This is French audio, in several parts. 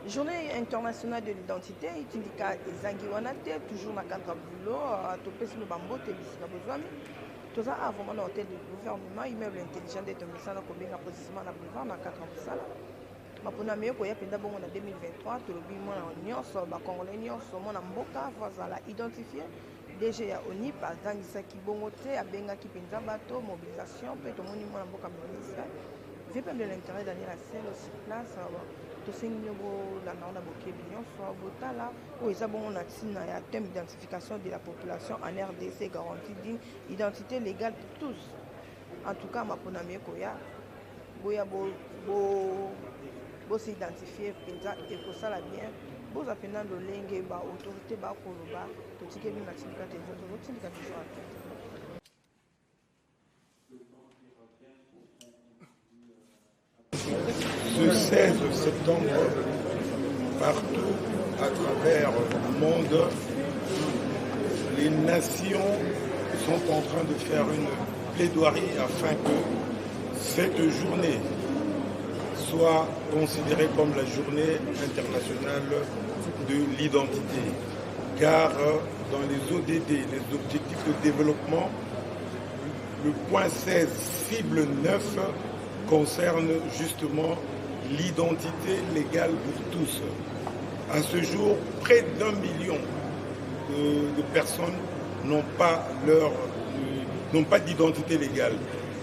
Journée internationale de l'identité, itindika ezangi wana te, toujours na cadre boulot, topesi no bambote bisika bozwami. Toza avant na hôtel de gouvernement, immeuble intelligent de misala kobenga positionnement na boulevard na cadre mosala. Mapona meyo koya penda bongo na 2023, tolobi mwana nyonso ba congolais nyonso mwana mboka vazala identifié. DG ya ONIP azangisaki bongo te, abengaki penza bato mobilisation pe tomoni mwana mboka ministre. VPM de l'intérêt Daniel Assel sur place. Tosengi la nana bokebi nyonso botala o eza bongo na tina ya thème d'identification de la population en RDC garantie d'une identité légale pour tous. En tout cas mapona mekoya boya bo s'identifier penza ekosala bien boza pena lolenge ba autorité ba koloba totike bi na tindika te nzoto tindika toujours. Ce 16 septembre, partout à travers le monde, les nations sont en train de faire une plaidoirie afin que cette journée soit considérée comme la journée internationale de l'identité. Car dans les ODD, les objectifs de développement, le point 16, cible 9, concerne justement l'identité légale pour tous. À ce jour, près d'1 million de personnes n'ont pas d'identité légale.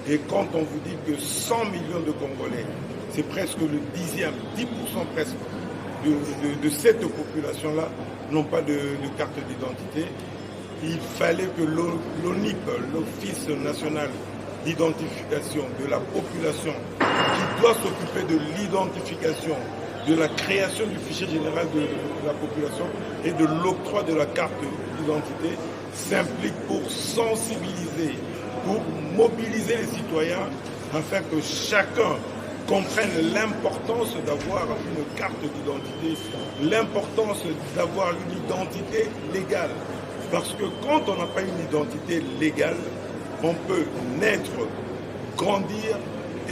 Et quand on vous dit que 100 millions de Congolais, c'est presque le 10% presque de cette population-là, n'ont pas de carte d'identité, il fallait que l'ONIP, l'Office national d'identification de la population, qui doit s'occuper de l'identification, de la création du fichier général de la population et de l'octroi de la carte d'identité, s'implique pour sensibiliser, pour mobiliser les citoyens afin que chacun comprenne l'importance d'avoir une carte d'identité, l'importance d'avoir une identité légale. Parce que quand on n'a pas une identité légale, on peut naître, grandir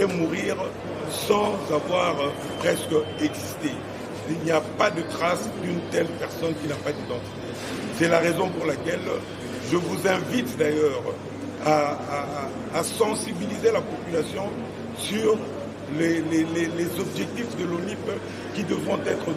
et mourir sans avoir presque existé. Il n'y a pas de trace d'une telle personne qui n'a pas d'identité. C'est la raison pour laquelle je vous invite d'ailleurs à sensibiliser la population sur les objectifs de l'ONIP qui devront être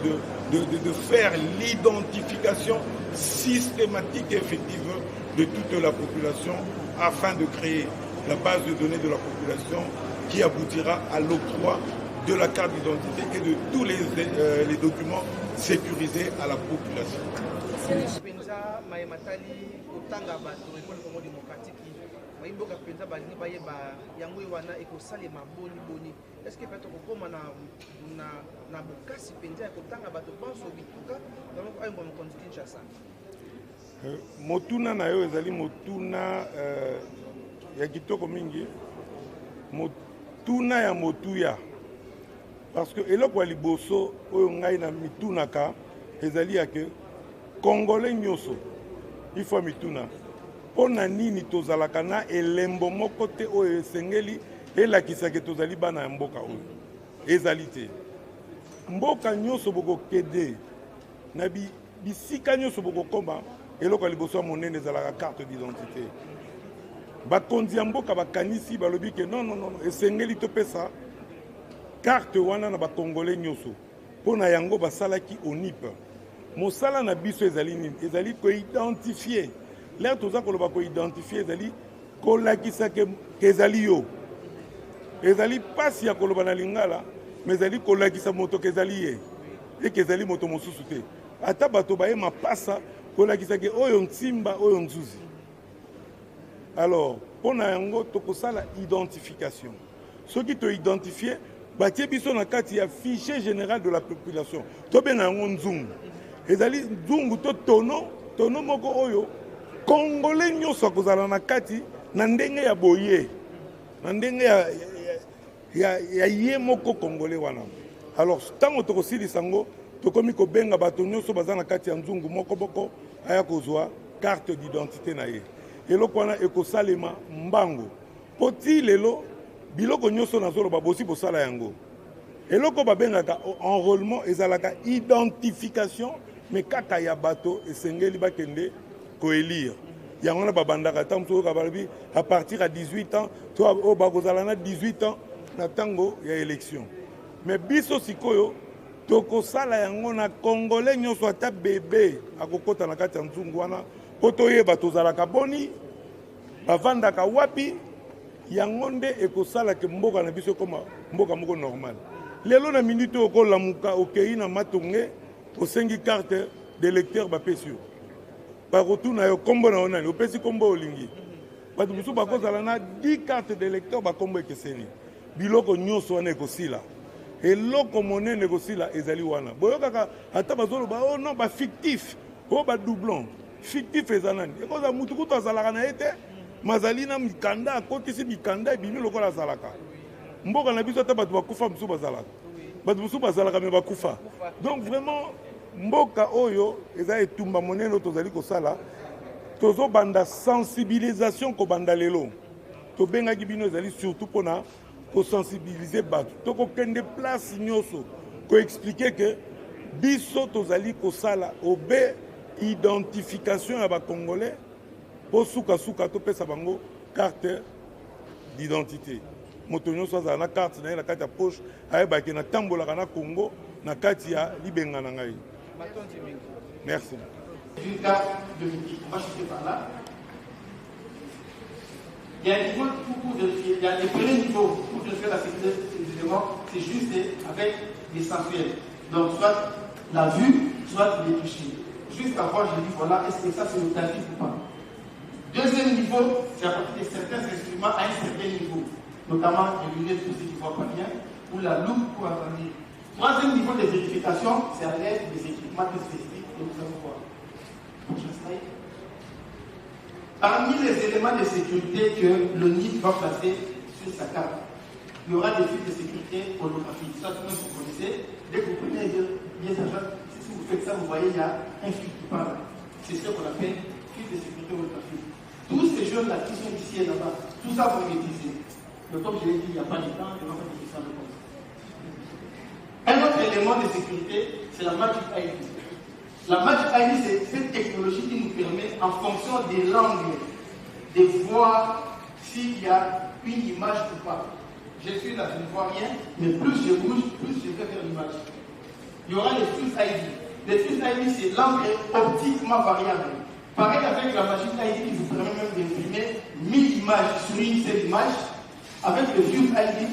de faire l'identification systématique et effective de toute la population afin de créer la base de données de la population qui aboutira à l'octroi de la carte d'identité et de tous les documents sécurisés à la population. Est-ce que peut-être qu'on na bukasi penza kotanga bato banso bituka donc ayo ba mkonzi Kinshasa motuna na yo ezali motuna ya kitoko mingi motuna ya motuya parce que eloko ya liboso oyo ngai na mitunaka ezali ya ke congolais nyonso il faut mituna pona nini tozalaka na elembo moko te oyo esengeli elakisaka tozali bana ya mboka oyo ezali te mboka nyonso bokokede na bisika nyonso bokokoma eloko ya liboso ya monene ezalaka carte d'identité bakonzi ya mboka bakanisi balobi ke non esengeli topesa carte wana na bakongolais nyonso mpona yango basalaki ONIP mosala na biso ezali nini ezali koidentifie lere toza koloba koidentifie ezali kolakisa ke ezali yo ezali pasi ya koloba na lingala mais ezali kolakisa moto ke ezali ye eke ezali moto mosusu te ata bato baye mapasa kolakisa ke oyo ntimba oyo nzuzi alors mpona yango tokosala identification soki toidentifie batie biso na kati ya fichier général de la population tobenga yango nzungu ezali nzungu to tono moko oyo congolais nyonso akozala na kati na ndenge ya boye na ndenge ya ye moko congolais wana alors ntango tokosilisa ngo tokomi kobenga bato nyonso baza na kati ya nzungu moko boko aya kozwa carte d'identité na ye eloko wana ekosalema mbango po ti lelo biloko nyonso nazoloba bosi bosala yango eloko babengaka enrôlement ezalaka identification mais kaka ya bato esengeli bakende koélire yango wana babandaka ntango toyoka balobi à partir à 18 ans to oyo bakozala na 18 ans na ntango ya élection mais biso sikoyo tokosala yango na congolais nyonso ata bebe akokota na kati ya nzungu wana mpo toyeba tozalaka boni bavandaka wapi yango nde ekosalaka mboka na biso ekoma mboka moko normal lelo na minute oyo okolamuka okei na matonge osengi carte d'électeur bapesi yo bakotuna yo kombo na yo nani opesi kombo olingi bato mosusu bakozala na 10 carte d'électeur bakombo ekeseni biloko nyonso wana ekosila eloko monene ekosila ezali wana boyokaka ata bazoloba o non bafictif o badoublon fictif eza nani ekozala mutu kutu azalaka na ye te mazali na mikanda akotisi mikanda ebimi lokola azalaka mboka na biso ata bato bakufa mosusu bazalaka bato mosusu bazalaka me bakufa donc vraiment mboka oyo eza etumba monene oyo tozali kosala tozobanda sensibilisation kobanda lelo tobengaki bino ezali surtout mpona kosensibilize bato tokokende place nyonso koexplike ke biso tozali kosala obe identification ya bacongolais mpo sukasuka topesa bango carte d'identité moto nyonso azala na carte na ye na kati ya poche ayebaki natambolaka na Congo na kati ya libenga na ngai. Merci. Résultat de Miki, on va chuter par là. Il y a un niveau pour vérifier, il y a des premiers niveaux pour vérifier la sécurité des éléments, c'est juste avec l'essentiel. Donc soit la vue, soit les toucher. Juste avant, je dis voilà, est-ce que ça c'est notatif ou pas. Deuxième niveau, c'est à partir de certains instruments à un certain niveau, notamment les lunettes pour ceux qui ne voient pas bien, ou la loupe pour entendre. Troisième niveau de vérification, c'est à l'aide des équipements spécifiques que nous allons voir. Parmi les éléments de sécurité que le NID va placer sur sa carte, il y aura des fils de sécurité holographiques. Ça, tout le monde vous connaissez. Dès que vous prenez bien argent, si vous faites ça, vous voyez, il y a un fil qui parle. C'est ce qu'on appelle fil de sécurité holographique. Tous ces jeunes-là qui sont ici et là-bas, tout ça vous maîtrisez. Mais comme je l'ai dit, il n'y a pas de temps, il n'y a pas de question de compte. Un autre élément de sécurité, c'est la Magic ID. La Magic ID, c'est cette technologie qui nous permet, en fonction des langues, de voir s'il y a une image ou pas. Je suis là, je ne vois rien, mais plus je bouge, plus je vais vers l'image. Il y aura les Fuse ID. Les Fuse ID, c'est l'angle optiquement variable. Pareil avec la Magic ID qui vous permet même d'imprimer 1000 images sur une seule image. Avec le Fuse ID,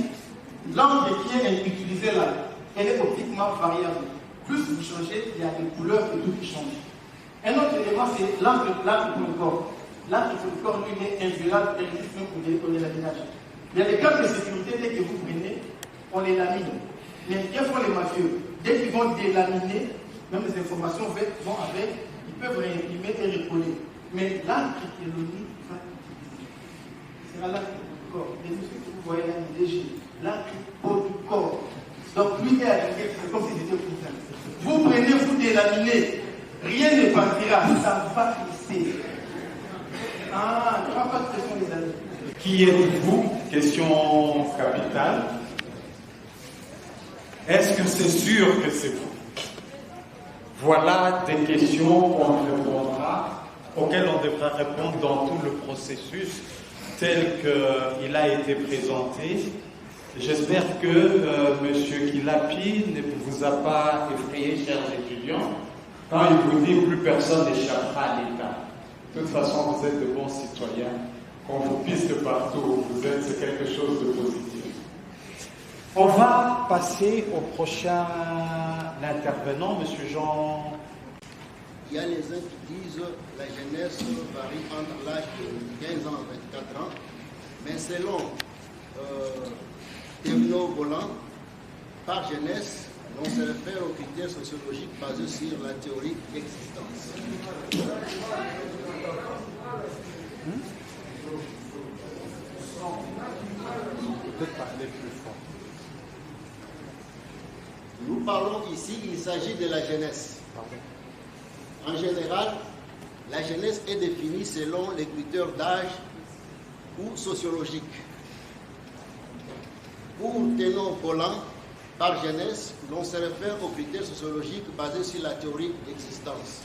l'angle qui est utilisé là, elle est optiquement variable. Plus vous changez, il y a des couleurs et tout qui change. Un autre élément, c'est l'angle pour le corps. L'angle pour le corps, lui, est inviolable et résiste même pour les laminages. Il y a des cartes de sécurité, dès que vous prenez, on les lamine. Mais que font les mafieux? Dès qu'ils vont délaminer, même les informations vont avec, ils peuvent réimprimer et recoller. Mais l'angle qui est le nid va utiliser. C'est l'angle du corps. Les muscles que vous voyez là, il est léger. L'angle pour du corps. Donc lui est arrivé, c'est comme si c'était tout ça. Vous prenez, vous délaminez, rien ne partira, ça va rester. Ah, il n'y aura pas de question les amis. Qui êtes-vous? Question capitale. Est-ce que c'est sûr que c'est vous? Voilà des questions qu'on répondra, auxquelles on devra répondre dans tout le processus tel qu'il a été présenté. J'espère que M. Kilapi ne vous a pas effrayé, chers étudiants, quand il vous dit plus personne n'échappera à l'État. De toute façon, vous êtes de bons citoyens. Qu'on vous piste partout où vous êtes, c'est quelque chose de positif. On va passer au prochain intervenant, M. Jean. Il y a les uns qui disent que la jeunesse varie entre l'âge de 15 ans et 24 ans, mais selon Terminaux Volant, par jeunesse, on se réfère aux critères sociologiques basés sur la théorie d'existence. Nous parlons ici, il s'agit de la jeunesse. En général, la jeunesse est définie selon les critères d'âge ou sociologiques. Pour Ténon Volant, par jeunesse, l'on se réfère aux critères sociologiques basés sur la théorie d'existence.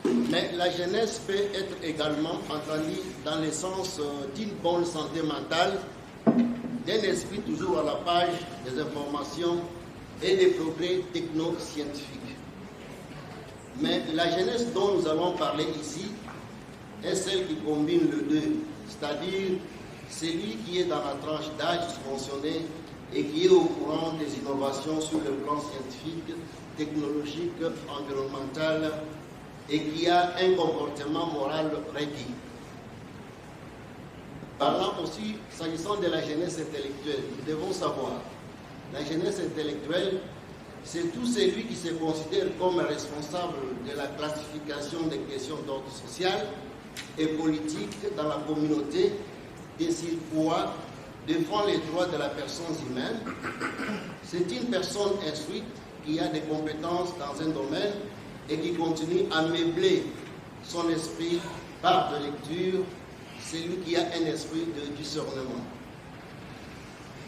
Mais la jeunesse peut être également entendue dans le sens d'une bonne santé mentale, d'un esprit toujours à la page des informations et des progrès techno-scientifiques. Mais la jeunesse dont nous allons parler ici est celle qui combine le deux, c'est-à-dire celui qui est dans la tranche d'âge mentionné et qui est au courant des innovations sur le plan scientifique, technologique, environnemental et qui a un comportement moral requis. Parlant aussi, s'agissant de la jeunesse intellectuelle, nous devons savoir, la jeunesse intellectuelle, c'est tout celui qui se considère comme responsable de la classification des questions d'ordre social et politique dans la communauté, décide quoi, défend les droits de la personne humaine. C'est une personne instruite qui a des compétences dans un domaine et qui continue à meubler son esprit par de lecture, celui qui a un esprit de discernement.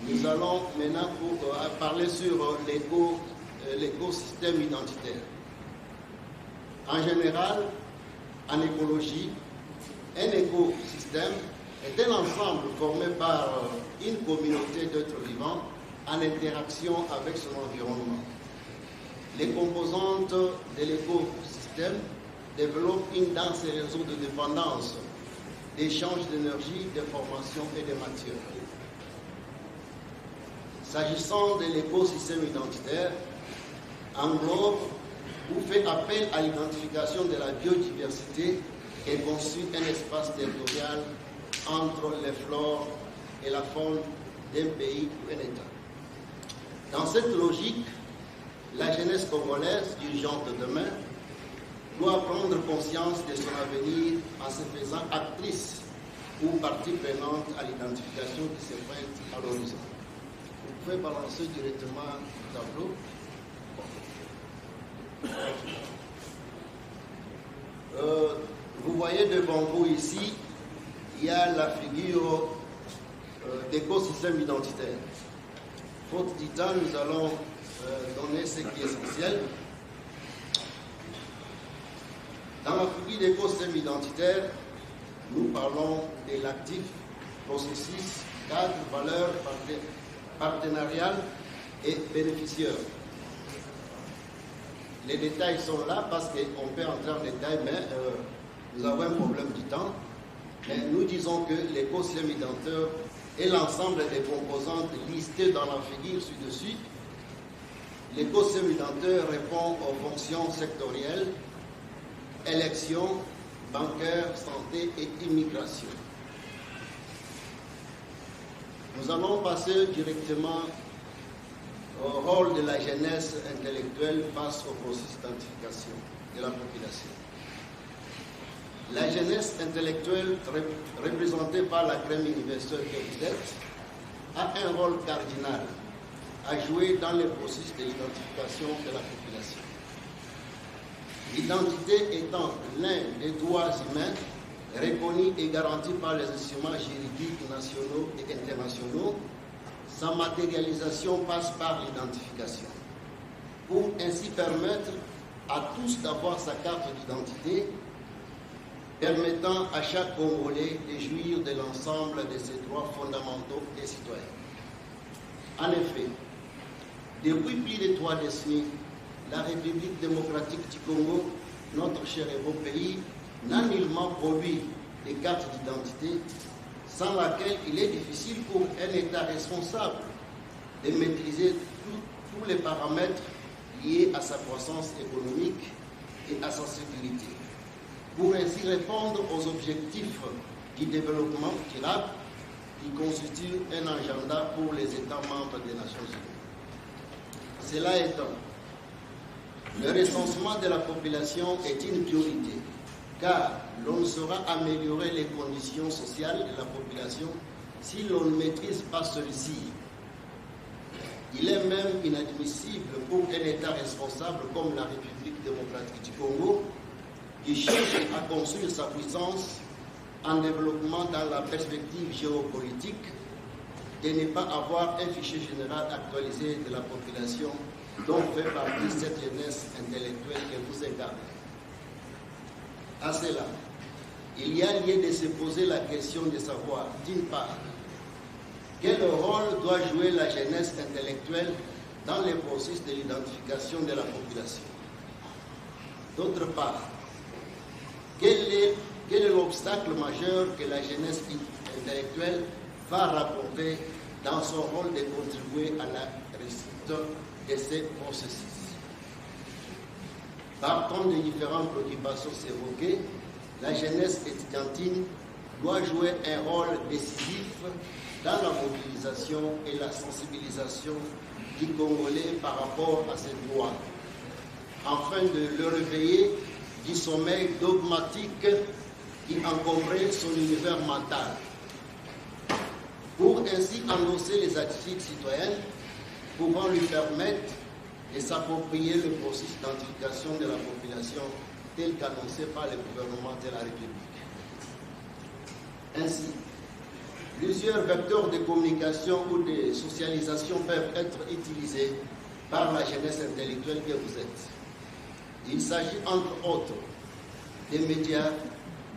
Nous allons maintenant parler sur l'écosystème identitaire. En général, en écologie, un écosystème est un ensemble formé par une communauté d'êtres vivants en interaction avec son environnement. Les composantes de l'écosystème développent une dense réseau de dépendance, d'échange d'énergie, d'informations et de matières. S'agissant de l'écosystème identitaire, englobe ou fait appel à l'identification de la biodiversité et construit un espace territorial entre les flores et la faune d'un pays ou un État. Dans cette logique, la jeunesse congolaise, urgente demain, doit prendre conscience de son avenir en se faisant actrice ou partie prenante à l'identification qui se pointe à l'horizon. Vous pouvez balancer directement le tableau. Vous voyez devant vous ici, il y a la figure d'écosystème identitaire. Faute du temps, nous allons donner ce qui est essentiel. Dans la figure d'écosystème identitaire, nous parlons de l'actif, processus, cadre, valeur, partenarial et bénéficiaire. Les détails sont là parce qu'on peut entrer en détail, mais nous avons un problème du temps. Mais nous disons que l'écosystème identitaire est l'ensemble des composantes listées dans la figure ci-dessus. L'écosystème identitaire répond aux fonctions sectorielles, élections, bancaires, santé et immigration. Nous allons passer directement au rôle de la jeunesse intellectuelle face au processus d'identification de la population. La jeunesse intellectuelle représentée par la crème universitaire que vous êtes a un rôle cardinal à jouer dans le processus de l'identification de la population. L'identité étant l'un des droits humains reconnus et garantis par les instruments juridiques nationaux et internationaux, sa matérialisation passe par l'identification, pour ainsi permettre à tous d'avoir sa carte d'identité, permettant à chaque Congolais de jouir de l'ensemble de ses droits fondamentaux et citoyens. En effet, depuis plus de 3 décennies, la République démocratique du Congo, notre cher et beau pays, n'a nullement produit des cartes d'identité sans laquelle il est difficile pour un État responsable de maîtriser tous les paramètres liés à sa croissance économique et à sa sécurité, pour ainsi répondre aux objectifs du développement durable qui constituent un agenda pour les États membres des Nations Unies. Cela étant, le recensement de la population est une priorité, car l'on ne saura améliorer les conditions sociales de la population si l'on ne maîtrise pas celui-ci. Il est même inadmissible pour un État responsable comme la République démocratique du Congo, qui cherche à construire sa puissance en développement dans la perspective géopolitique, de ne pas avoir un fichier général actualisé de la population dont fait partie cette jeunesse intellectuelle que vous incarnez. À cela, il y a lieu de se poser la question de savoir, d'une part, quel rôle doit jouer la jeunesse intellectuelle dans le processus de l'identification de la population. D'autre part, quel est l'obstacle majeur que la jeunesse intellectuelle va rapporter dans son rôle de contribuer à la réussite de ces processus. Partant des différentes préoccupations évoquées, la jeunesse étudiantine doit jouer un rôle décisif dans la mobilisation et la sensibilisation du Congolais par rapport à ces droits, afin de le réveiller du sommeil dogmatique qui encombrait son univers mental, pour ainsi endosser les attitudes citoyennes pouvant lui permettre de s'approprier le processus d'identification de la population tel qu'annoncé par le gouvernement de la République. Ainsi, plusieurs vecteurs de communication ou de socialisation peuvent être utilisés par la jeunesse intellectuelle que vous êtes. Il s'agit entre autres des médias,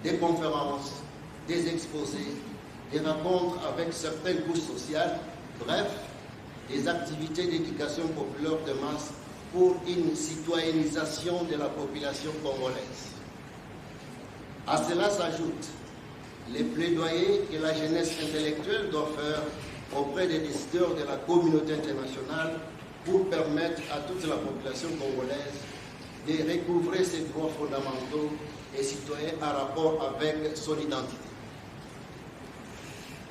des conférences, des exposés, des rencontres avec certaines couches sociales, bref, des activités d'éducation populaire de masse pour une citoyennisation de la population congolaise. À cela s'ajoutent les plaidoyers que la jeunesse intellectuelle doit faire auprès des décideurs de la communauté internationale pour permettre à toute la population congolaise de recouvrer ses droits fondamentaux et citoyens en rapport avec son identité.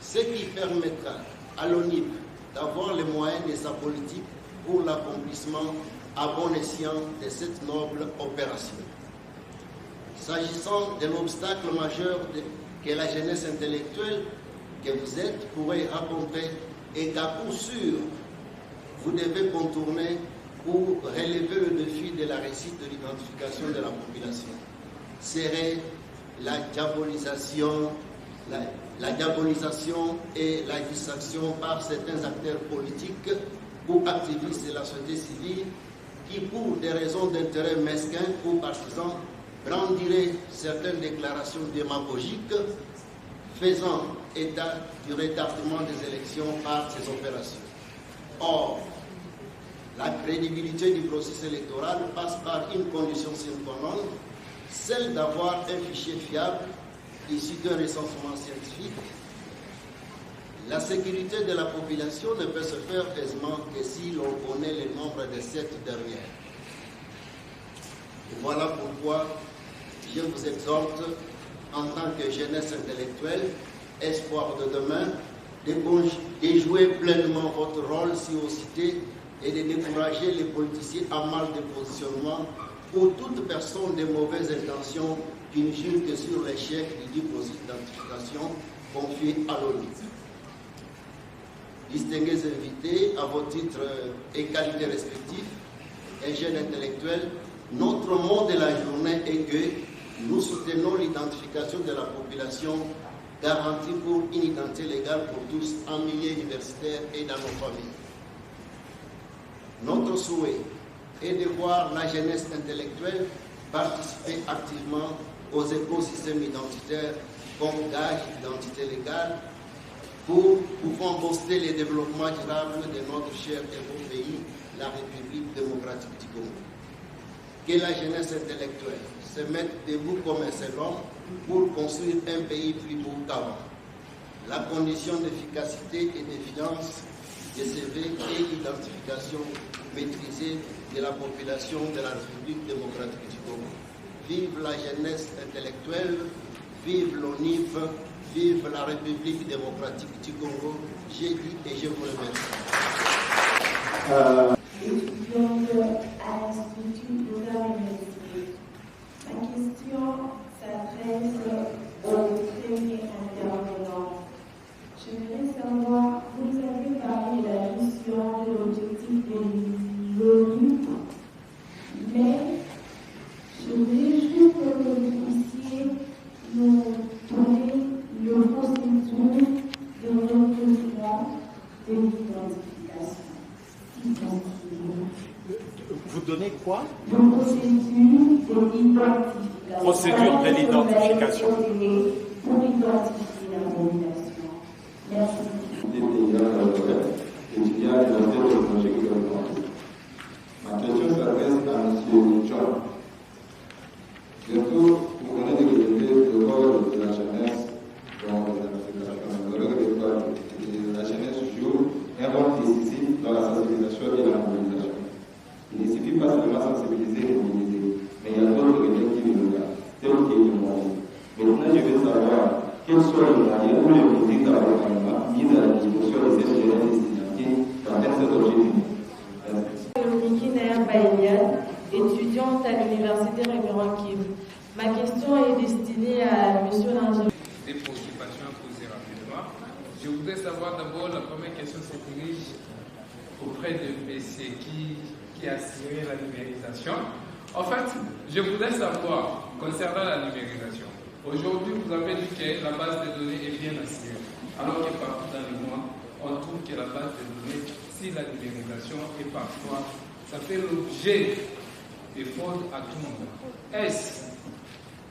Ce qui permettra à l'ONIP d'avoir les moyens de sa politique pour l'accomplissement à bon escient de cette noble opération. S'agissant de l'obstacle majeur que la jeunesse intellectuelle que vous êtes pourrait rencontrer et qu'à coup sûr vous devez contourner pour relever le défi de la réussite de l'identification de la population, serait la diabolisation et la distraction par certains acteurs politiques ou activistes de la société civile qui, pour des raisons d'intérêt mesquin ou partisans, brandiraient certaines déclarations démagogiques faisant état du retardement des élections par ces opérations. Or, la crédibilité du processus électoral passe par une condition sine qua non, celle d'avoir un fichier fiable issu d'un recensement scientifique. La sécurité de la population ne peut se faire aisément que si l'on connaît le nombre de cette dernière. Et voilà pourquoi je vous exhorte, en tant que jeunesse intellectuelle, espoir de demain, de jouer pleinement votre rôle si vous citez et de décourager les politiciens en mal de positionnement ou toute personne de mauvaise intention qui ne jure que sur l'échec du processus d'identification confié à l'ONU. Distingués invités à vos titres et qualités respectifs, et jeunes intellectuels, notre mot de la journée est que nous soutenons l'identification de la population garantie pour une identité légale pour tous en milieu universitaire et dans nos familles. Notre souhait est de voir la jeunesse intellectuelle participer activement aux écosystèmes identitaires comme gage d'identité légale pour pouvoir booster le développement durable de notre cher et beau pays, la République démocratique du Congo. Que la jeunesse intellectuelle se mette debout comme un seul homme pour construire un pays plus beau qu'avant. La condition d'efficacité et d'efficience de CV et l'identification maîtrisée de la population de la République démocratique du Congo. Vive la jeunesse intellectuelle, vive l'ONIF, vive la République démocratique du Congo. J'ai dit et je vous remercie. Donc, à l'Institut d'Ouvert Université. Ma question s'adresse au premier intervenant. J'aimerais savoir, vous avez parlé de la mission, de l'objectif de l'ONU, mais je voulais juste que vous puissiez nous donner le processus de recrutement Vous donnez quoi? Procédure de l'identification. Pour identifier la nomination. Merci. Ma question s'adresse à M. John. Bientôt, vous connaissez le rôle de la jeunesse dans la jeunesse joue un rôle décisif dans la sensibilisation et la mobilisation. Il ne suffit pas seulement sensibiliser et mobiliser, mais il y a d'autres relais qui nous regardent, tels que le moyen. Maintenant, je veux savoir quels sont les moyens ou les politiques d'accompagnement mises à la disposition de cette jeunesse destinataire dans cet objectif. Étudiante à l'université Rémy-Rankiv. Ma question est destinée à monsieur l'ingénieur. Des préoccupations à poser rapidement. Je voudrais savoir d'abord, la première question se dirige auprès de PC qui a assuré la numérisation. En fait, je voudrais savoir, concernant la numérisation, aujourd'hui vous avez dit que la base de données est bien assurée, alors que partout dans le monde, on trouve que la base de données, si la numérisation est parfois, ça fait l'objet des fautes à tout le monde. Est-ce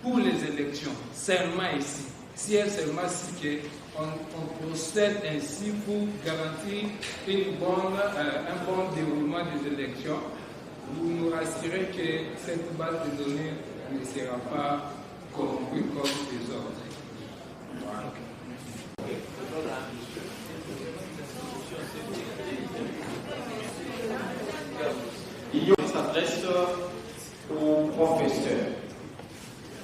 pour les élections, seulement ici, si elle seulement si on procède ainsi pour garantir un bon déroulement des élections, vous nous rassurez que cette base de données ne sera pas corrompue comme les autres. Voilà. Il s'adresse aux professeurs.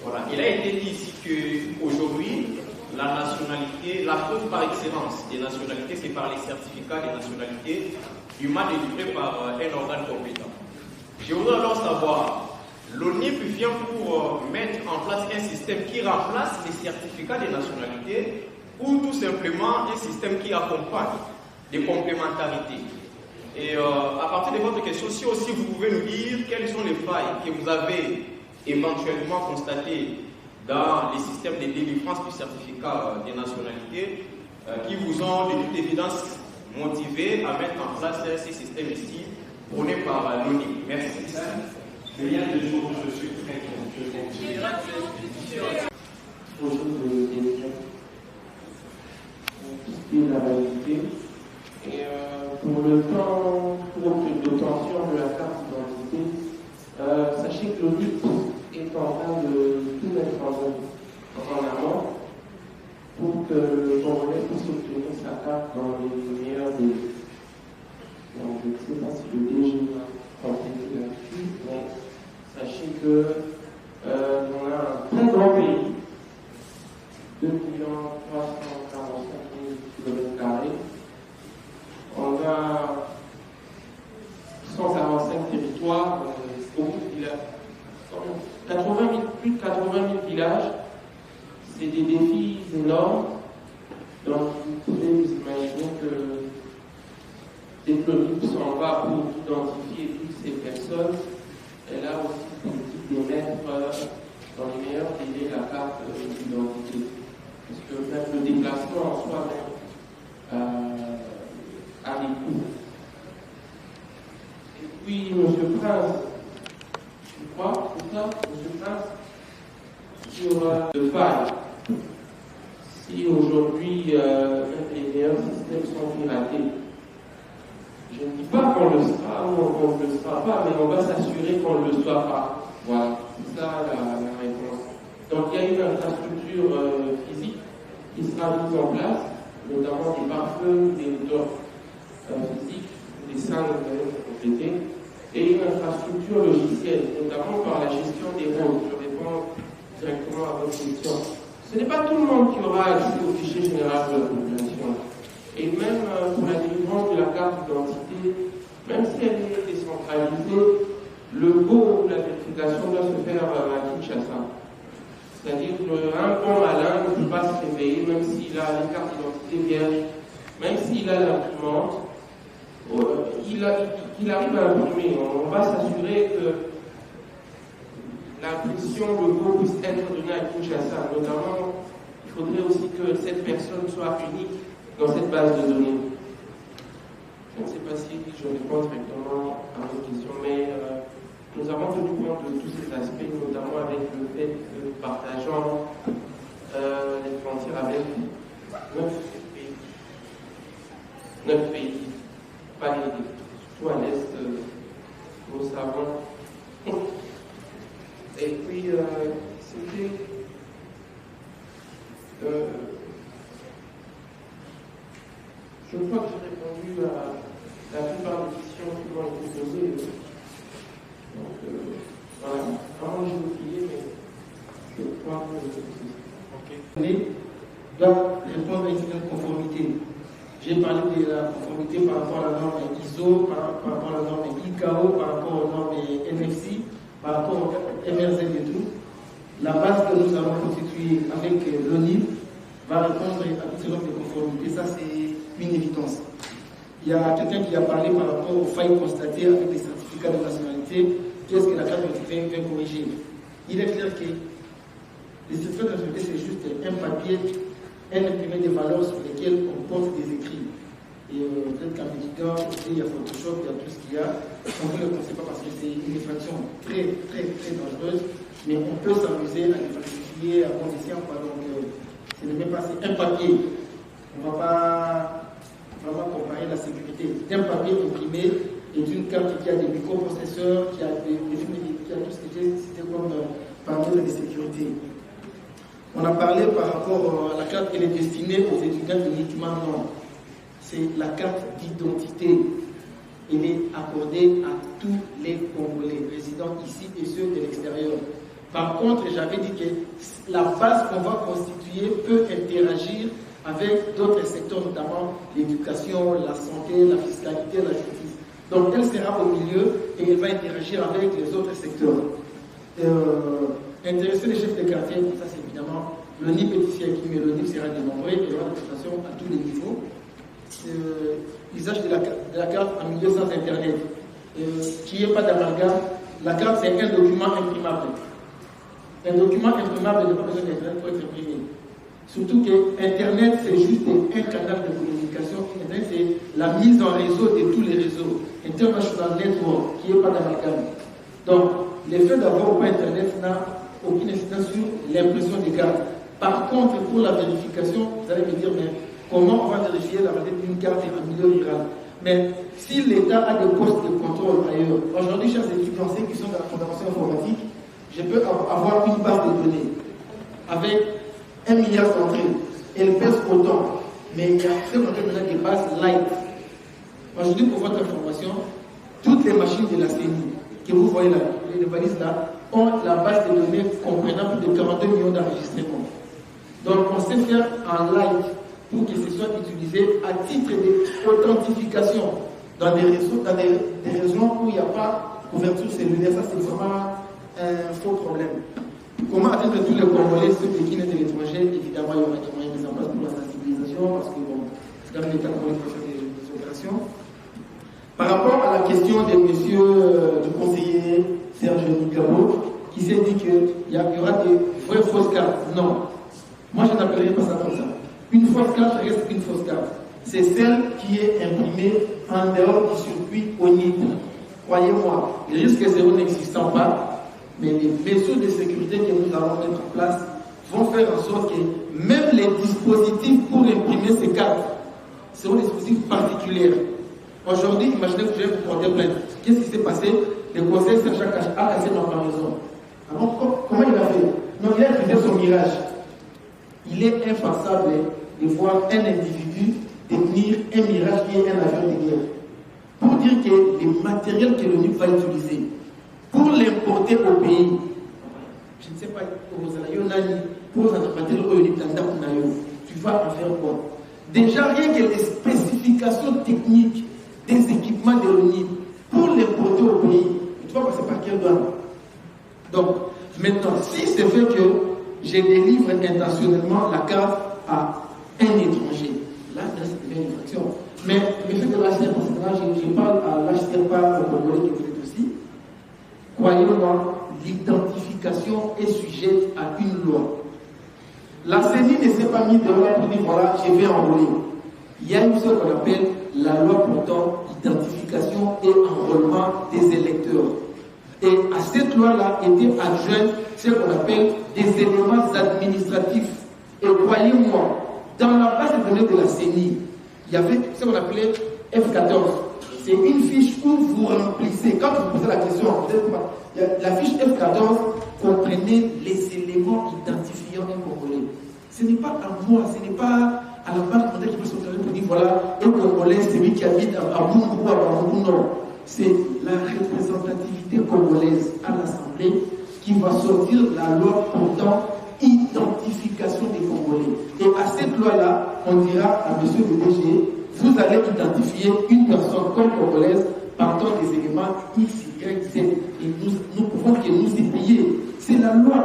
Voilà. Il a été dit ici qu'aujourd'hui, la nationalité, la preuve par excellence des nationalités, c'est par les certificats des nationalités dûment délivrés par un organe compétent. Je voudrais alors savoir, l'ONIP vient pour mettre en place un système qui remplace les certificats des nationalités ou tout simplement un système qui accompagne des complémentarités. Et à partir de votre question, si aussi vous pouvez nous dire quelles sont les failles que vous avez éventuellement constatées dans les systèmes de délivrance du certificat des nationalités qui vous ont de toute évidence motivé à mettre en place ces systèmes ici prônés par l'ONIP. Merci. Rien de jour, je suis très content. La réalité. Et pour le temps d'obtention de la carte d'identité, sachez que l'ONIP est en train de tout mettre en œuvre en amont pour que le Congolais puisse obtenir sa carte dans les meilleurs délais. Donc, je ne sais pas si le DG va compléter là-dessus, mais sachez que on a un très grand pays, 2 345 000 km². On a 145 territoires, beaucoup de villages. Plus de 80 000 villages, c'est des défis énormes. Donc vous pouvez vous imaginer que dès que l'ONIP s'en va pour identifier toutes ces personnes, elle a aussi pour politique d'émettre dans les meilleurs délais la carte d'identité. Parce que même le déplacement en soi-même a des coûts. Et puis, M. Prince, je crois, c'est ça, M. Prince, sur le faille. Si aujourd'hui, les meilleurs systèmes sont piratés, je ne dis pas qu'on le sera ou qu'on ne le sera pas, mais on va s'assurer qu'on ne le soit pas. Voilà, c'est ça la réponse. Donc, il y a une infrastructure physique qui sera mise en place, notamment des pare-feux, des moteurs physiques, des salles complétées, et une infrastructure logicielle, notamment par la gestion des rôles. Je réponds directement à votre question. Ce n'est pas tout le monde qui aura accès au fichier général de la population. Et même pour la délivrance de la carte d'identité, même si elle est décentralisée, le go ou la vérification doit se faire à Kinshasa. C'est-à-dire qu'un bon malin ne peut pas se réveiller, même s'il a une carte d'identité vierge, même s'il a l'imprimante, il arrive à imprimer. On va s'assurer que l'impression, le go puisse être donné à Kinshasa. Notamment, il faudrait aussi que cette personne soit unique dans cette base de données. Je ne sais pas si je réponds directement à votre question, mais nous avons tenu compte de tous ces aspects, notamment avec le fait que partageant les frontières avec 9 pays, pas les surtout à l'est, nous savons. Et puis, c'était. Je crois que j'ai répondu à la plupart des questions qui m'ont été posées. Donc, voilà. Vraiment, j'ai oublié, mais je crois que doit répondre à une certaine conformité. J'ai parlé de la conformité par rapport à la norme ISO, par rapport à la norme ICAO, par rapport aux normes NFC, par rapport au MRZ et tout. La base que nous allons constituer avec l'ONIV va répondre à toutes ces normes de conformité. Ça, c'est une évidence. Il y a quelqu'un qui a parlé par rapport aux failles constatées avec les certificats de nationalité. Qu'est-ce que la carte d'identité vient corriger? Il est clair que les certificats de nationalité, c'est juste un papier, un imprimé des valeurs sur lesquelles on pose des écrits. Et peut-être qu'un étudiant, il y a Photoshop, il y a tout ce qu'il y a. On ne le conseille pas parce que c'est une infraction très, très, très dangereuse. Mais on peut s'amuser à les falsifier à bon escient. Donc, ce n'est même pas un papier. On ne va pas vraiment comparer la sécurité d'un papier imprimé et d'une carte qui a des microprocesseurs, qui a tout ce qui est cité comme paramètres de sécurité. On a parlé par rapport à la carte, elle est destinée aux étudiants uniquement, non. C'est la carte d'identité. Elle est accordée à tous les Congolais, résidents ici et ceux de l'extérieur. Par contre, j'avais dit que la base qu'on va constituer peut interagir avec d'autres secteurs, notamment l'éducation, la santé, la fiscalité, la justice. Donc, elle sera au milieu et elle va interagir avec les autres secteurs. Intéresser les chefs de quartier, ça c'est évidemment le NIP est ici qui mais le NIP sera dénombré et il y aura des prestations à tous les niveaux. L'usage de la carte en milieu sans internet, qui n'est pas d'amalgame. La carte c'est un document imprimable. Un document imprimable n'a pas besoin d'internet pour être imprimé. Surtout que Internet c'est juste un canal de communication. Internet c'est la mise en réseau de tous les réseaux. International Network, qui n'est pas d'amalgame. Donc, le fait d'avoir ou pas Internet n'a aucune incidence sur l'impression des cartes. Par contre, pour la vérification, vous allez me dire, mais comment on va vérifier la validité d'une carte en milieu rural? Mais si l'État a des postes de contrôle ailleurs, aujourd'hui, chers étudiants qui sont dans la formation informatique, je peux avoir une base de données avec 1 milliard d'entrées. Elle pèse autant, mais il y a ce qu'on appelle des bases light. Aujourd'hui, pour votre information, toutes les machines de la CENI que vous voyez là, les valises là, ont la base de données comprenant plus de 42 millions d'enregistrements. Donc on sait faire en live pour que ce soit utilisé à titre d'authentification dans des réseaux, des régions où il n'y a pas couverture cellulaire. Ça c'est vraiment un faux problème. Comment atteindre tous les Congolais, ceux qui naissent de l'étranger? Évidemment, il y aura des moyens mis en place pour la sensibilisation, parce que bon, c'est quand même l'État qui va faire des opérations. Par rapport à la question de monsieur du conseiller Serge Nicabo, qui s'est dit qu'il y aura des vraies fausses cartes. Non. Moi, je n'appellerai pas ça comme ça. Une fausse carte reste une fausse carte. C'est celle qui est imprimée en dehors du circuit ONIP. Croyez-moi, le risque zéro n'existant pas, mais les vaisseaux de sécurité que nous allons mettre en place vont faire en sorte que même les dispositifs pour imprimer ces cartes seront des dispositifs particuliers. Aujourd'hui, imaginez que je vais vous porter plainte. Qu'est-ce qui s'est passé? Le conseil Saint-Jacques a cassé ma maison. Alors, comment il a fait? Non, il a utilisé son mirage. Il est impensable de voir un individu détenir un mirage qui est un avion de guerre. Pour dire que les matériels que l'ONU va utiliser pour l'importer au pays, je ne sais pas, pour tu vas en faire quoi? Déjà, rien que les spécifications techniques des équipements de l'ONU pour l'importer au pays, tu vas passer par quel douane? Donc, maintenant, si c'est fait que je délivre intentionnellement la carte à un étranger, là, c'est une infraction. Mais le fait de l'acheter, parce que je parle à l'acheter pas au Congolais que vous êtes aussi, croyez-moi, l'identification est sujette à une loi. La CENI ne s'est pas mise dehors pour dire voilà, je vais enrôler. Il y a une chose qu'on appelle la loi portant identification et enrôlement des électeurs. Et à cette loi-là étaient adjoints ce qu'on appelle des éléments administratifs. Et croyez-moi, dans la base de données de la CENI, il y avait ce qu'on appelait F14. C'est une fiche où vous remplissez, quand vous posez la question, la fiche F14 comprenait les éléments identifiant un Congolais. Ce n'est pas à moi, ce n'est pas à la banque qui va sortir pour dire voilà, un Congolais, c'est lui qui habite à Bungu ou à Bambu, non. C'est la représentativité congolaise à l'Assemblée qui va sortir la loi portant identification des Congolais. Et à cette loi-là, on dira à M. le DG, vous allez identifier une personne comme congolaise partant des éléments X, Y, Z. Et nous pouvons que nous y payer. C'est la loi.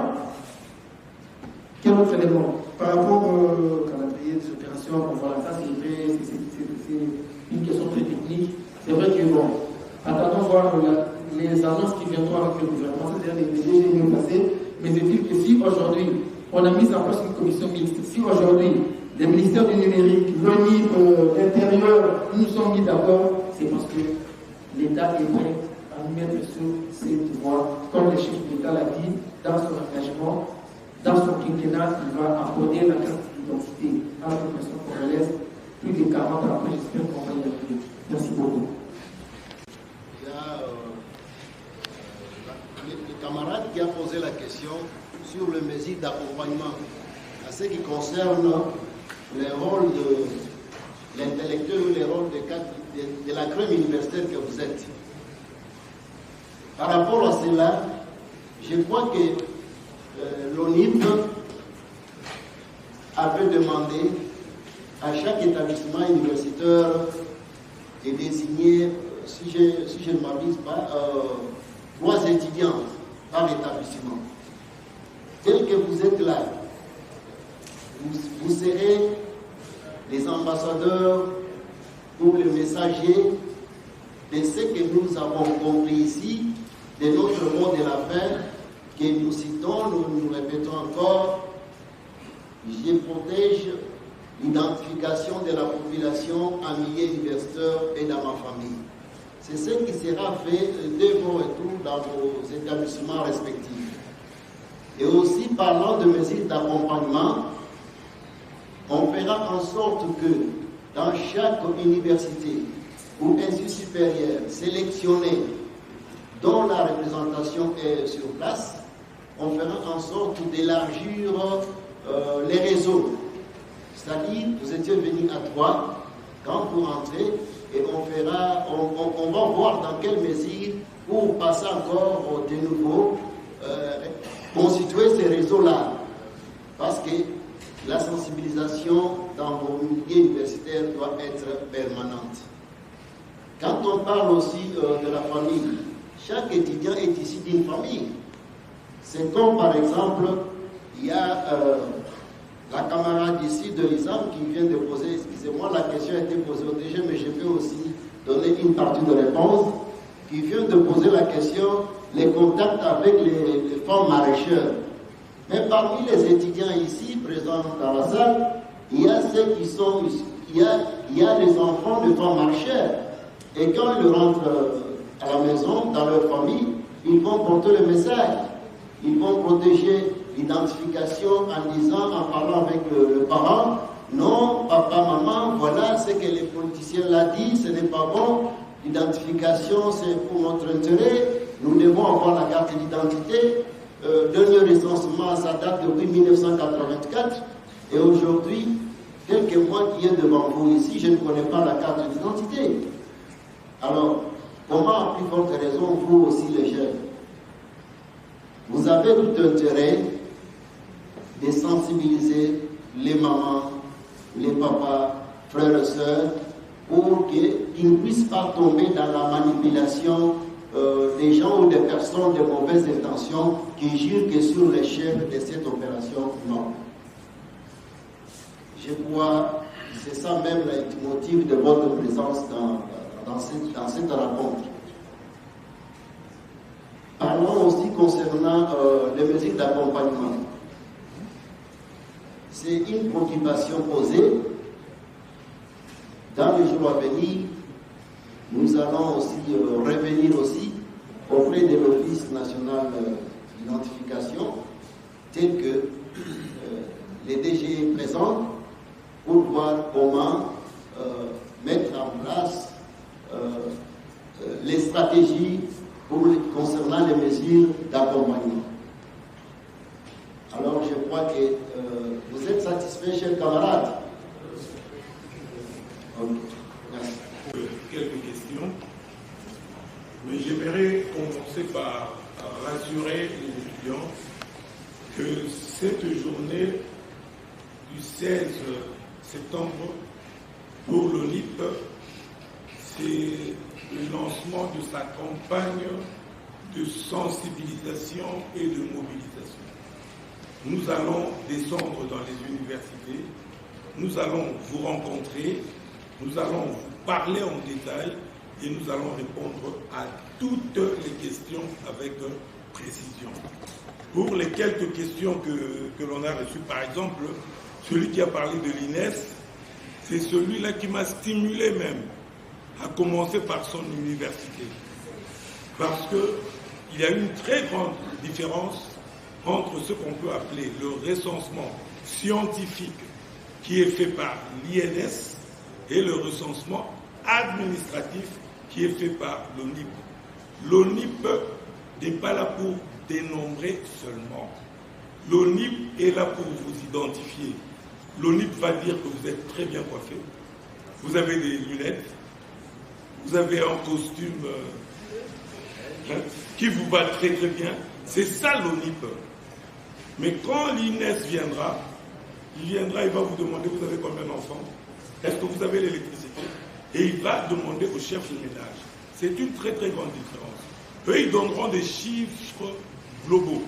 Quel autre élément? Par rapport au calendrier des opérations, voilà, ça c'est vrai, c'est une question très technique. C'est vrai que bon, attendons voir les annonces qui viendront avec le gouvernement, c'est-à-dire les DG mieux placés. Mais est-il que si aujourd'hui, on a mis en place une commission mixte, si aujourd'hui, les ministères du numérique, l'ONIP, l'intérieur, nous sommes mis d'accord, c'est parce que l'État est prêt à nous mettre sur ses devoirs, comme le chef de l'État l'a dit, dans son engagement, dans son quinquennat, il va apporter la carte d'identité à la population congolaise. Plus de 40 ans après, j'espère qu'on va y arriver. Merci beaucoup. Il y a le camarade qui a posé la question sur le mesure d'accompagnement à ce qui concerne les rôles de l'intellectuel ou les rôles de la crème universitaire que vous êtes. Par rapport à cela, je crois que l'ONIP avait demandé à chaque établissement universitaire de désigner, si je ne m'abuse pas, 3 étudiants par établissement. Tel que vous êtes là, vous serez les ambassadeurs ou les messagers de ce que nous avons compris ici, de notre mot de la fin, que nous citons, nous répétons encore, je protège l'identification de la population en milieu universitaire et dans ma famille. C'est ce qui sera fait de vos retours dans vos établissements respectifs. Et aussi, parlant de mesures d'accompagnement, on fera en sorte que dans chaque université ou institut supérieur sélectionné dont la représentation est sur place, on fera en sorte d'élargir les réseaux. C'est-à-dire, vous étiez venus à 3, quand vous rentrez, et on va voir dans quelle mesure, pour passer encore de nouveau, constituer ces réseaux-là. Parce que la sensibilisation dans vos milieux universitaires doit être permanente. Quand on parle aussi de la famille, chaque étudiant est issu d'une famille. C'est comme par exemple, il y a la camarade ici de l'ISAM qui vient de poser, excusez-moi, la question a été posée au DG, mais je peux aussi donner une partie de réponse, qui vient de poser la question, les contacts avec les femmes maraîchères. Mais parmi les étudiants ici, présents dans la salle, il y a ceux qui sont, il y a les enfants de femmes maraîchères. Et quand ils rentrent à la maison, dans leur famille, ils vont porter le message. Ils vont protéger l'identification en disant, en parlant avec le parent, non, papa, maman, voilà ce que les politiciens l'ont dit, ce n'est pas bon, l'identification c'est pour notre intérêt, nous devons avoir la carte d'identité. Dernier recensement, ça date depuis 1984, et aujourd'hui, quelques mois qui est devant vous ici, je ne connais pas la carte d'identité. Alors, comment, à plus forte raison, vous aussi les jeunes, vous avez tout intérêt de sensibiliser les mamans, les papas, frères et sœurs, pour qu'ils ne puissent pas tomber dans la manipulation des gens ou des personnes de mauvaises intentions qui jurent que sur les chefs de cette opération, non. Je crois que c'est ça même le motif de votre présence dans cette rencontre. Parlons aussi concernant les mesures d'accompagnement. C'est une préoccupation posée. dans les jours à venir, nous allons aussi revenir aussi auprès de l'Office national d'identification, tel que les DG présents, pour voir comment mettre en place les stratégies concernant les mesures d'accompagnement. Alors je crois que vous êtes satisfaits, chers camarades. Okay. Merci. Quelques questions, mais j'aimerais commencer par rassurer les étudiants que cette journée du 16 septembre pour l'ONIP, c'est le lancement de sa campagne de sensibilisation et de mobilisation. Nous allons descendre dans les universités, nous allons vous rencontrer, nous allons vous parler en détail et nous allons répondre à toutes les questions avec précision. Pour les quelques questions que l'on a reçues, par exemple, celui qui a parlé de l'INES, c'est celui-là qui m'a stimulé même à commencer par son université. Parce qu'il y a une très grande différence entre ce qu'on peut appeler le recensement scientifique qui est fait par l'INS et le recensement administratif qui est fait par l'ONIP. L'ONIP n'est pas là pour dénombrer seulement. L'ONIP est là pour vous identifier. L'ONIP va dire que vous êtes très bien coiffé, vous avez des lunettes, vous avez un costume qui vous va très très bien. C'est ça l'ONIP. Mais quand l'INES viendra, il va vous demander vous avez combien d'enfants, est-ce que vous avez l'électricité, et il va demander au chef de ménage. C'est une très très grande différence. Eux, ils donneront des chiffres globaux.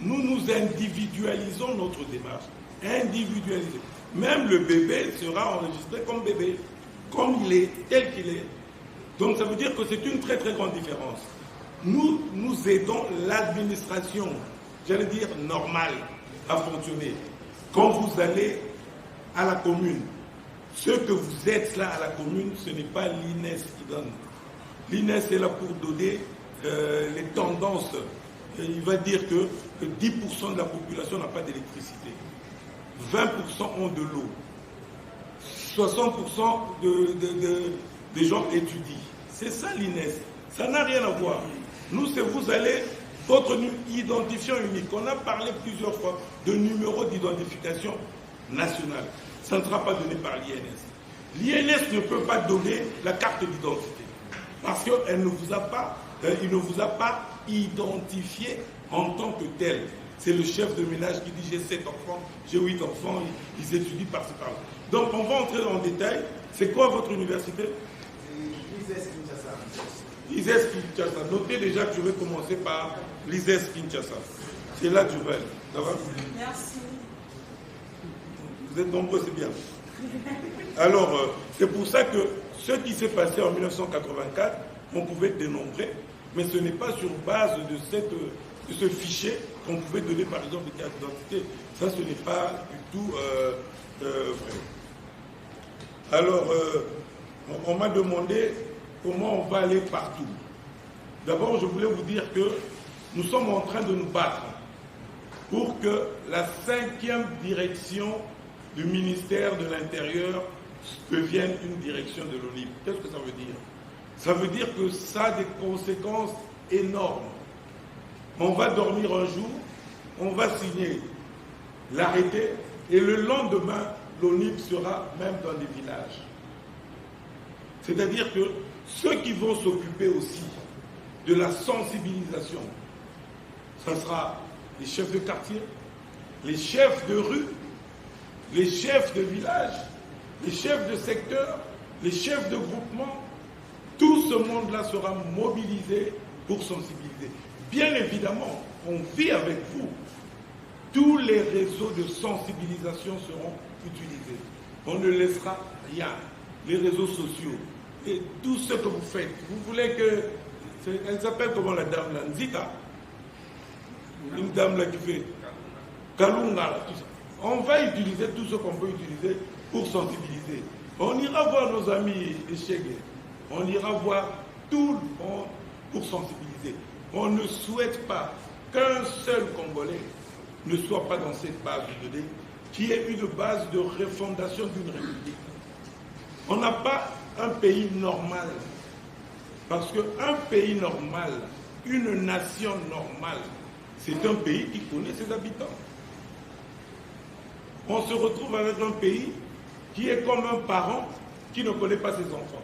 Nous, nous individualisons notre démarche. Individualisé. Même le bébé sera enregistré comme bébé, comme il est, tel qu'il est. Donc ça veut dire que c'est une très très grande différence. Nous aidons l'administration, j'allais dire normale, à fonctionner. Quand vous allez à la commune, ce que vous êtes là à la commune, ce n'est pas l'INES qui donne. L'INES est là pour donner les tendances. Il va dire que 10% de la population n'a pas d'électricité. 20% ont de l'eau. 60% des gens étudient. C'est ça l'INES. Ça n'a rien à voir. Nous, c'est vous allez, votre identifiant unique. On a parlé plusieurs fois de numéro d'identification nationale. Ça ne sera pas donné par l'INS. L'INS ne peut pas donner la carte d'identité parce qu'il ne vous a pas identifié en tant que tel. C'est le chef de ménage qui dit j'ai 7 enfants, j'ai 8 enfants, ils étudient par-ci par-là. Donc on va entrer en détail. C'est quoi votre université? L'ISES Kinshasa. l'ISES Kinshasa. Notez déjà que je vais commencer par l'ISES Kinshasa. C'est là que je vais aller. Ça va? Merci. Vous êtes nombreux, c'est bien. Alors, c'est pour ça que ce qui s'est passé en 1984, on pouvait dénombrer, mais ce n'est pas sur base de ce fichier qu'on pouvait donner, par exemple, des cartes d'identité. Ça, ce n'est pas du tout vrai. Alors, on m'a demandé comment on va aller partout. D'abord, je voulais vous dire que nous sommes en train de nous battre pour que la 5e direction du ministère de l'Intérieur devienne une direction de l'ONIP. Qu'est-ce que ça veut dire? Ça veut dire que ça a des conséquences énormes. On va dormir un jour, on va signer l'arrêté, et le lendemain, l'ONIP sera même dans les villages. C'est-à-dire que ceux qui vont s'occuper aussi de la sensibilisation, ça sera les chefs de quartier, les chefs de rue, les chefs de village, les chefs de secteur, les chefs de groupement. Tout ce monde-là sera mobilisé pour sensibiliser. Bien évidemment, on vit avec vous. Tous les réseaux de sensibilisation seront utilisés. On ne laissera rien. Les réseaux sociaux et tout ce que vous faites. Vous voulez que... Elle s'appelle comment la dame là? Nzika. Une dame là qui fait... Kalunga, tout ça. On va utiliser tout ce qu'on peut utiliser pour sensibiliser. On ira voir nos amis de Chegué. On ira voir tout le monde pour sensibiliser. On ne souhaite pas qu'un seul Congolais ne soit pas dans cette base de données qui est une base de refondation d'une république. On n'a pas un pays normal. Parce qu'un pays normal, une nation normale, c'est un pays qui connaît ses habitants. On se retrouve avec un pays qui est comme un parent qui ne connaît pas ses enfants,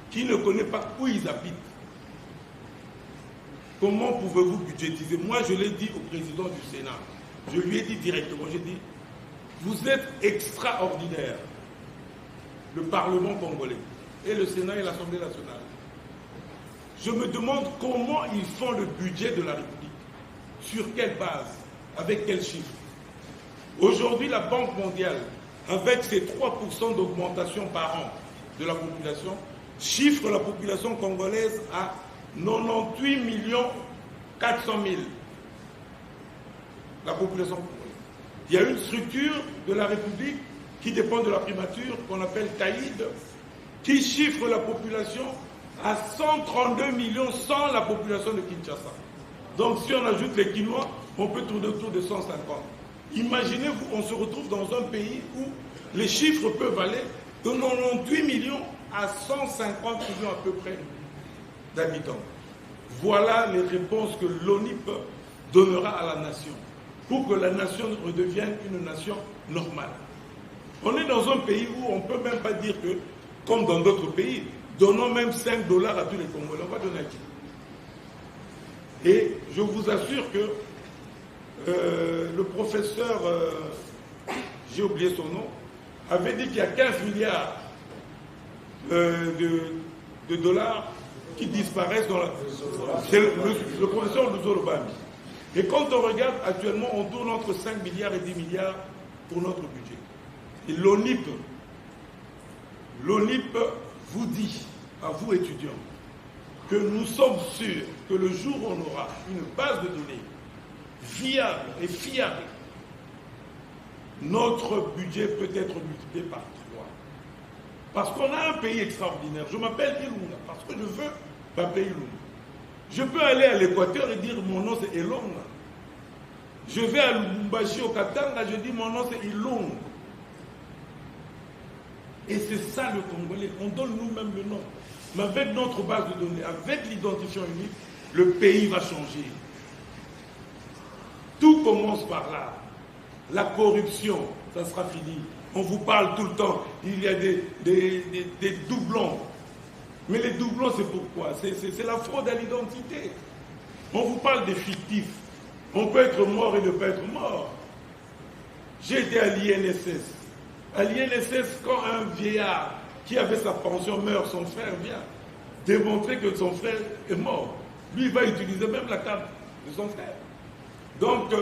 qui ne connaît pas où ils habitent. Comment pouvez-vous budgétiser? Moi, je l'ai dit au président du Sénat. Je lui ai dit directement, j'ai dit, vous êtes extraordinaire, le Parlement congolais, et le Sénat et l'Assemblée nationale. Je me demande comment ils font le budget de la République. Sur quelle base? Avec quels chiffres? Aujourd'hui, la Banque mondiale, avec ses 3% d'augmentation par an de la population, chiffre la population congolaise à 98 400 000. La population congolaise. Il y a une structure de la République qui dépend de la primature, qu'on appelle Caïd, qui chiffre la population à 132 millions sans la population de Kinshasa. Donc si on ajoute les Quinois, on peut tourner autour de 150. Imaginez-vous, on se retrouve dans un pays où les chiffres peuvent aller de 98 millions à 150 millions à peu près d'habitants. Voilà les réponses que l'ONIP donnera à la nation, pour que la nation redevienne une nation normale. On est dans un pays où on ne peut même pas dire que, comme dans d'autres pays, donnons même 5 $ à tous les Congolais. On va donner à qui? Et je vous assure que le professeur, j'ai oublié son nom, avait dit qu'il y a 15 milliards de dollars qui disparaissent dans la... C'est le professeur Luzolo-Bami. Et quand on regarde actuellement, on tourne entre 5 milliards et 10 milliards pour notre budget. Et l'ONIP vous dit, à vous étudiants, que nous sommes sûrs que le jour où on aura une base de données viable et fiable, notre budget peut être multiplié par 3. Parce qu'on a un pays extraordinaire. Je m'appelle Ilunga, parce que je veux m'appeler Ilunga. Je peux aller à l'Équateur et dire mon nom c'est Elonga. Je vais à Lubumbashi au Katanga, je dis mon nom c'est Ilunga. Et c'est ça le Congolais, on donne nous-mêmes le nom. Mais avec notre base de données, avec l'identifiant unique, le pays va changer. Tout commence par là. La corruption, ça sera fini. On vous parle tout le temps, il y a des doublons. Mais les doublons, c'est pourquoi? C'est la fraude à l'identité. On vous parle des fictifs. On peut être mort et ne pas être mort. J'ai été à l'INSS. À l'INSS, quand un vieillard qui avait sa pension meurt, son frère vient démontrer que son frère est mort. Lui, il va utiliser même la carte de son frère. Donc,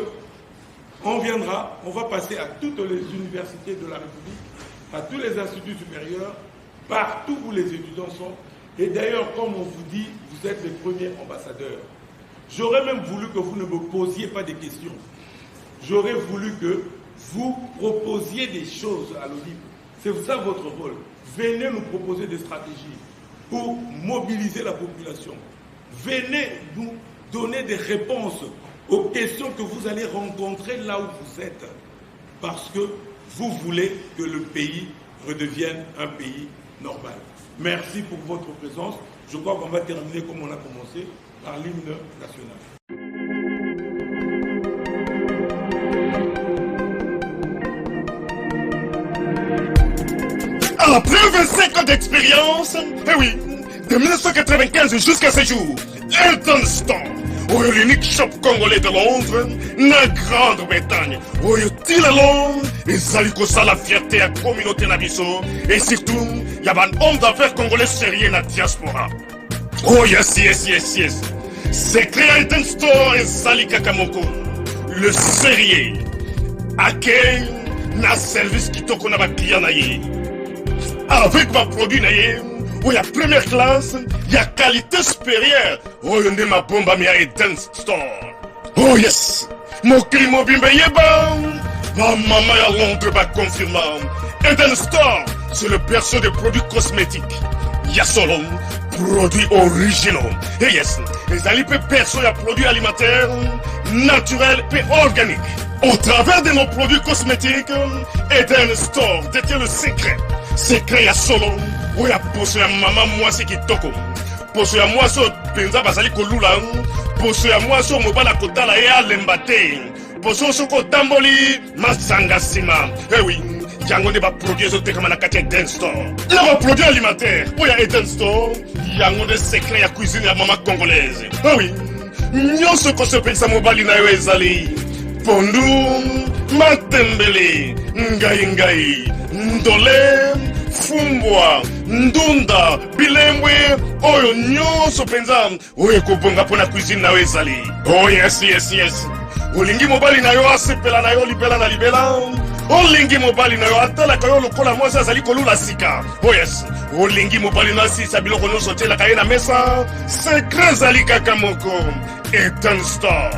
on viendra, on va passer à toutes les universités de la République, à tous les instituts supérieurs, partout où les étudiants sont. Et d'ailleurs, comme on vous dit, vous êtes les premiers ambassadeurs. J'aurais même voulu que vous ne me posiez pas des questions. J'aurais voulu que vous proposiez des choses à l'ONIP. C'est ça votre rôle. Venez nous proposer des stratégies pour mobiliser la population. Venez nous donner des réponses aux questions que vous allez rencontrer là où vous êtes. Parce que vous voulez que le pays redevienne un pays normal. Merci pour votre présence. Je crois qu'on va terminer comme on a commencé, par l'hymne national. Après 25 ans d'expérience, eh oui, de 1995 jusqu'à ce jour, Elton Store, l'unique shop congolais de Londres, la Grande-Bretagne, où il est long, ils allaient que la fierté à la communauté nabiso, et surtout, il y a un homme d'affaires congolais sérieux dans la diaspora. Oh yes, yes, yes, yes. C'est créé Elton Store et Sali Kakamoko, le sérieux, à quel na service qui t'a qu'on a client naïe. Avec ma produit naïe, où il y a première classe, il y a qualité supérieure. Oh, il y a ma bombe à Elton Store. Oh yes, mon cri mobile yeba. Ma maman à Londres va confirmer. Elton Store, c'est le berceau des produits cosmétiques. Il y a solo produits originaux. Et yes, les alipes perso et produits alimentaires naturels et organiques. Au travers de nos produits cosmétiques, Eden Store détient le secret. Secret ya solo, où ya poso ya maman moi c'est qui toko. Poso ya moi so penza basali kolula. Poso ya moi so mobala kotala ya lembate. Poso so kotamboli masanga sima. Eh oui. Yango ne va produire ce comme la carte Eden Store. Il va produire alimentaire. Où il y a Eden Store, yango des secrets à cuisine à maman congolaise. Ah oui. Nyon ce qu'on se paye sa mobile na yo ezali. Pondu, matembele, ngai, ndole, fumbwa, ndunda, bilembwe, oyo nyon so penza. Oyo kobonga pona cuisine na yo ezali. Oh yes. Olingi mobile na yo asepela na yo libela na libela. Olingi mobali na yo atala kayo lokola mwasa azali kolula sika. Oh yes. Olingi mobali na sisa biloko nyonso tiela kaye na mesa. Secret zali kaka moko. Eden Store.